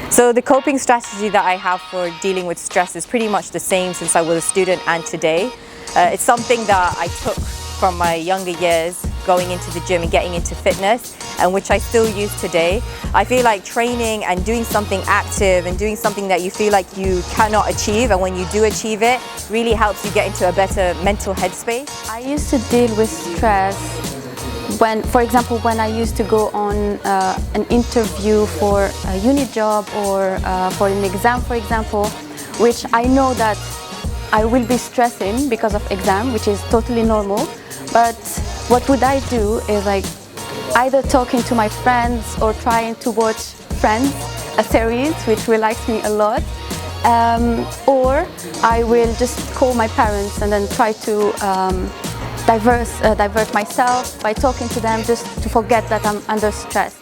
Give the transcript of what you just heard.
So the coping strategy that I have for dealing with stress is pretty much the same since I was a student and today. It's something that I took from my younger years, going into the gym and getting into fitness, and which I still use today. I feel like training and doing something active and doing something that you feel like you cannot achieve, and when you do achieve it, really helps you get into a better mental headspace. I used to deal with stress when, for example, when I used to go on an interview for a uni job or for an exam, for example, which I know that I will be stressing because of exam, which is totally normal. But what would I do is like either talking to my friends or trying to watch Friends, a series which relaxes me a lot, or I will just call my parents and then try to divert myself by talking to them just to forget that I'm under stress.